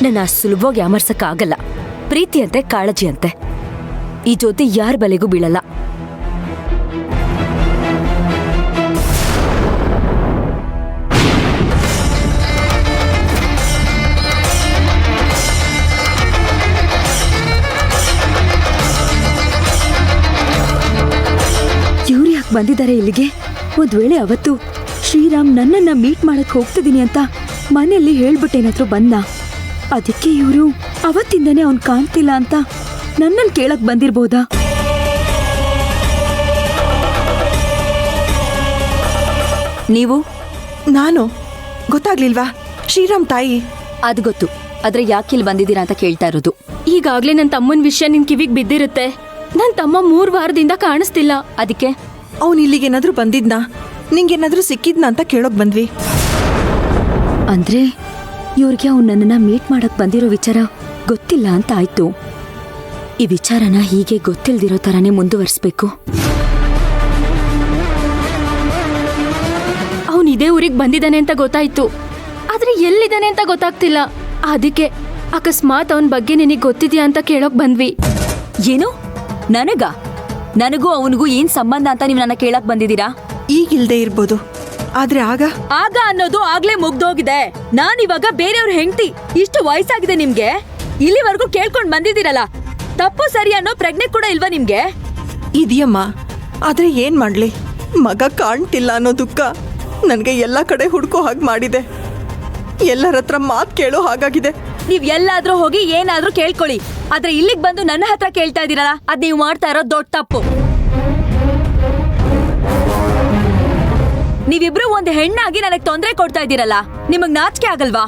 ನನ್ನ ಸುಲಭವಾಗಿ ಯಾಮರ್ಸಕ್ಕಾಗಲ್ಲ. ಪ್ರೀತಿ ಅಂತೆ, ಕಾಳಜಿ ಅಂತೆ. ಈ ಜೊತೆ ಯಾರ ಬಲೆಗೂ ಬೀಳಲ್ಲ. ಇವ್ರು ಯಾಕೆ ಬಂದಿದ್ದಾರೆ ಇಲ್ಲಿಗೆ? ಒಂದ್ ವೇಳೆ ಅವತ್ತು ಶ್ರೀರಾಮ್ ನನ್ನನ್ನ ಮೀಟ್ ಮಾಡಕ್ ಹೋಗ್ತಿದೀನಿ ಅಂತ ಮನೆಯಲ್ಲಿ ಹೇಳ್ಬಿಟ್ಟೇನಾದ್ರೂ ಬಂದ, ಅದಕ್ಕೆ ಇವರು ಅವತ್ತಿಂದನೇ ಅವ್ನ್ ಕಾಣ್ತಿಲ್ಲ ಅಂತ ನನ್ನನ್ ಕೇಳಕ್ ಬಂದಿರ್ಬೋದಾ? ನೀವು? ನಾನು ಗೊತ್ತಾಗ್ಲಿಲ್ವಾ? ಶ್ರೀರಾಮ್ ತಾಯಿ. ಅದ್ ಗೊತ್ತು, ಆದ್ರೆ ಯಾಕಿಲ್ ಬಂದಿದ್ದೀರಾ ಅಂತ ಕೇಳ್ತಾ ಇರೋದು. ಈಗಾಗ್ಲೇ ನನ್ ತಮ್ಮನ್ ವಿಷಯ ನಿನ್ ಕಿವಿಗ್ ಬಿದ್ದಿರುತ್ತೆ. ನನ್ ತಮ್ಮ 3 ವಾರದಿಂದ ಕಾಣಿಸ್ತಿಲ್ಲ. ಅದಕ್ಕೆ ಅವನ್ ಇಲ್ಲಿಗೇನಾದ್ರೂ ಬಂದಿದ್ನಾ, ನಿಂಗೇನಾದ್ರೂ ಸಿಕ್ಕಿದ್ನಾ ಅಂತ ಕೇಳೋಕ್ ಬಂದ್ವಿ. ಅಂದ್ರೆ ಇವ್ರಿಗೆ ಅವ್ನು ನನ್ನನ್ನ ಮೀಟ್ ಮಾಡಕ್ ಬಂದಿರೋ ವಿಚಾರ ಗೊತ್ತಿಲ್ಲ ಅಂತ ಆಯ್ತು. ಈ ವಿಚಾರನ ಹೀಗೆ ಗೊತ್ತಿಲ್ದಿರೋ ತರಾನೇ ಮುಂದುವರಿಸ್ಬೇಕು. ಅವ್ನ್ ಇದೇ ಊರಿಗೆ ಬಂದಿದ್ದಾನೆ ಅಂತ ಗೊತ್ತಾಯ್ತು, ಆದ್ರೆ ಎಲ್ಲಿದ್ದಾನೆ ಅಂತ ಗೊತ್ತಾಗ್ತಿಲ್ಲ. ಅದಕ್ಕೆ ಅಕಸ್ಮಾತ್ ಅವನ್ ಬಗ್ಗೆ ನಿನಗ್ ಗೊತ್ತಿದ್ಯಾ ಅಂತ ಕೇಳೋಕ್ ಬಂದ್ವಿ. ಏನು? ನನಗೂ ಅವನಿಗೂ ಏನ್ ಸಂಬಂಧ ಅಂತ ನೀವು ನನ್ನ ಕೇಳಕ್ ಬಂದಿದ್ದೀರಾ? ಈಗಿಲ್ದೇ ಇರ್ಬೋದು, ಆದ್ರೆ ಆಗ ಅನ್ನೋದು ಆಗ್ಲೇ ಮುಗ್ದೋಗಿದೆ. ನಾನಿವಾಗ ಬೇರೆಯವ್ರ ಹೆಂಡತಿ. ಇಷ್ಟು ವಯಸ್ಸಾಗಿದೆ ನಿಮ್ಗೆ, ಇಲ್ಲಿವರೆಗೂ ಕೇಳ್ಕೊಂಡ್ ಬಂದಿದ್ದೀರಲ್ಲ, ತಪ್ಪು ಸರಿ ಅನ್ನೋ ಪ್ರಜ್ಞೆ ಕೂಡ ಇಲ್ವಾ ನಿಮ್ಗೆ? ಇದೆಯಮ್ಮ, ಆದ್ರೆ ಏನ್ ಮಾಡ್ಲಿ, ಮಗ ಕಾಣ್ತಿಲ್ಲ ಅನ್ನೋ ದುಃಖ ನನ್ಗೆ ಎಲ್ಲಾ ಕಡೆ ಹುಡ್ಕೋ ಹಾಗೆ ಮಾಡಿದೆ. ಎಲ್ಲರ ಹತ್ರ ಮಾತ್ ಕೇಳೋ ಹಾಗಾಗಿದೆ. ನೀವ್ ಎಲ್ಲಾದ್ರೂ ಹೋಗಿ ಏನಾದ್ರೂ ಕೇಳ್ಕೊಳ್ಳಿ, ಆದ್ರೆ ಇಲ್ಲಿಗ್ ಬಂದು ನನ್ನ ಹತ್ರ ಕೇಳ್ತಾ ಇದೀರಲ್ಲ, ಅದ್ ನೀವು ಮಾಡ್ತಾ ಇರೋ ದೊಡ್ಡ ತಪ್ಪು. ನೀವಿಬ್ರು ಒಂದು ಹೆಣ್ಣಾಗಿ ನನಗ್ ತೊಂದರೆ ಕೊಡ್ತಾ ಇದ್ದೀರಲ್ಲ, ನಿಮಗ್ ನಾಚಿಕೆ ಆಗಲ್ವಾ?